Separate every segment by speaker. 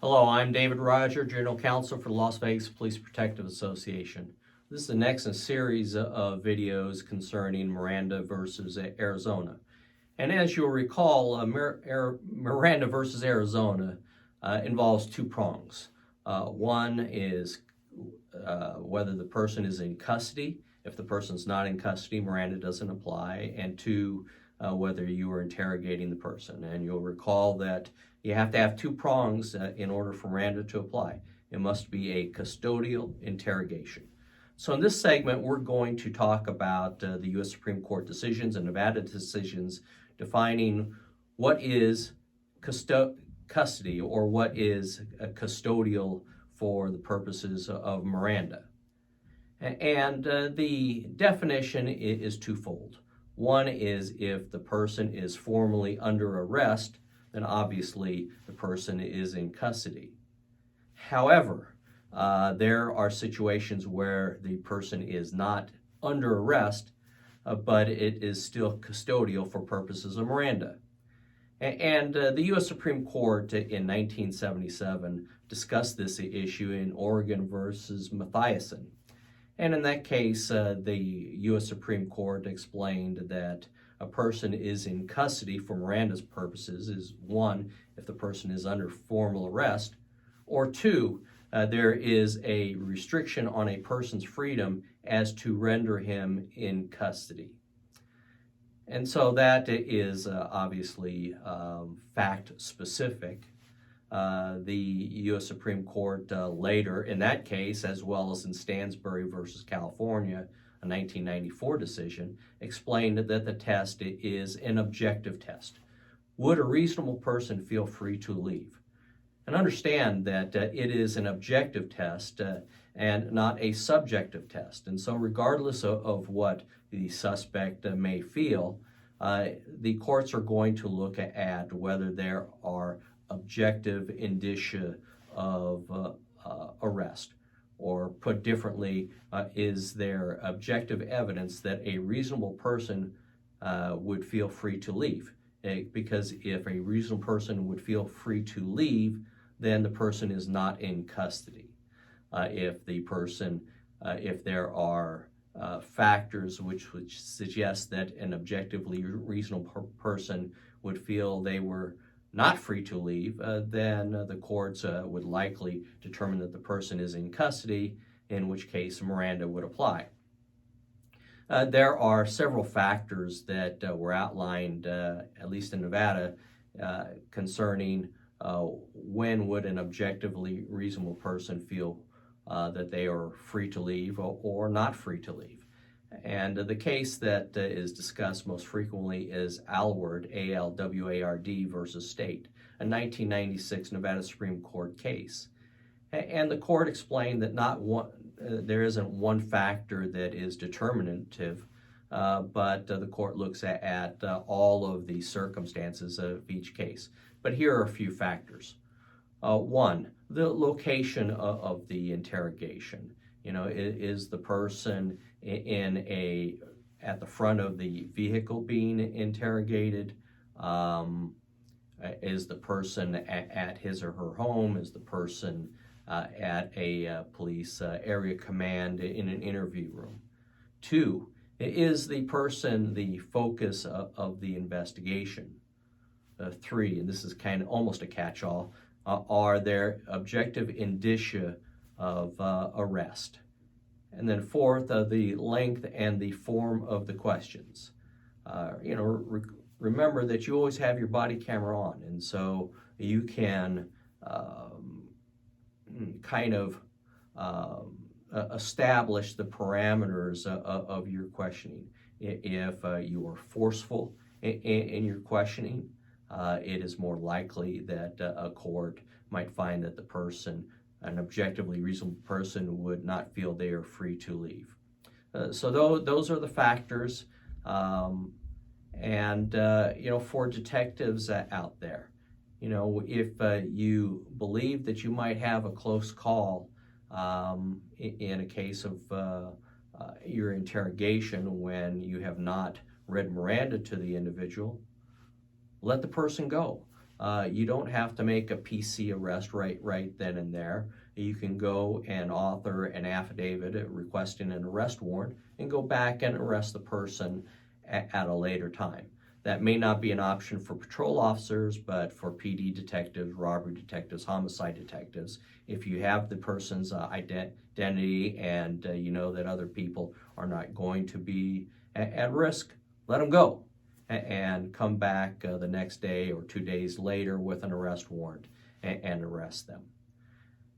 Speaker 1: Hello, I'm David Roger, General Counsel for the Las Vegas Police Protective Association. This is the next in a series of videos concerning Miranda versus Arizona. And as you'll recall, Miranda versus Arizona involves two prongs. One is whether the person is in custody. If the person's not in custody, Miranda doesn't apply. And two, whether you are interrogating the person. And you'll recall that you have to have two prongs in order for Miranda to apply. It must be a custodial interrogation. So in this segment, we're going to talk about the U.S. Supreme Court decisions and Nevada decisions defining what is custody or what is custodial for the purposes of Miranda. And the definition is twofold. One is if the person is formally under arrest, then obviously the person is in custody. However, there are situations where the person is not under arrest, but it is still custodial for purposes of Miranda. And the U.S. Supreme Court in 1977 discussed this issue in Oregon versus Matheson. And in that case, the U.S. Supreme Court explained that a person is in custody for Miranda's purposes is one, if the person is under formal arrest, or two, there is a restriction on a person's freedom as to render him in custody. And so that is obviously fact-specific. The U.S. Supreme Court later, in that case, as well as in Stanford versus California, a 1994 decision, explained that the test is an objective test. Would a reasonable person feel free to leave? And understand that it is an objective test and not a subjective test. And so regardless of what the suspect may feel, the courts are going to look at whether there are objective indicia of arrest. Or put differently, is there objective evidence that a reasonable person would feel free to leave? Because if a reasonable person would feel free to leave, then the person is not in custody. If there are factors which suggest that an objectively reasonable person would feel they were not free to leave, then the courts would likely determine that the person is in custody, in which case Miranda would apply. There are several factors that were outlined, at least in Nevada, concerning when would an objectively reasonable person feel that they are free to leave or not free to leave. And the case that is discussed most frequently is Alward, A-L-W-A-R-D versus State, a 1996 Nevada Supreme Court case. And the court explained that there isn't one factor that is determinative, but the court looks at all of the circumstances of each case. But here are a few factors. One, the location of the interrogation. Is the person at the front of the vehicle being interrogated? Is the person at his or her home? Is the person at a police area command in an interview room? Two, is the person the focus of the investigation? Three, and this is kind of almost a catch-all, are there objective indicia of arrest? And then fourth, the length and the form of the questions. Remember that you always have your body camera on, and so you can establish the parameters of your questioning. If you are forceful in your questioning, it is more likely that a court might find that the person, an objectively reasonable person, would not feel they are free to leave. So those are the factors. For detectives out there, if you believe that you might have a close call in a case of your interrogation when you have not read Miranda to the individual, let the person go. you don't have to make a PC arrest right then and there. You can go and author an affidavit requesting an arrest warrant and go back and arrest the person at a later time. That may not be an option for patrol officers, but for PD detectives, robbery detectives, homicide detectives, if you have the person's identity and you know that other people are not going to be at risk, let them go and come back the next day or 2 days later with an arrest warrant and arrest them.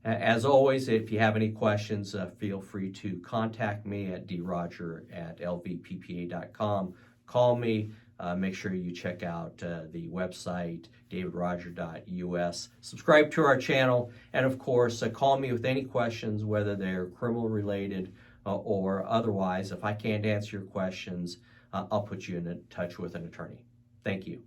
Speaker 1: As always, if you have any questions, feel free to contact me at droger@lvppa.com. Call me. Make sure you check out the website, davidroger.us. Subscribe to our channel, and of course, call me with any questions, whether they're criminal related or otherwise. If I can't answer your questions, I'll put you in touch with an attorney. Thank you.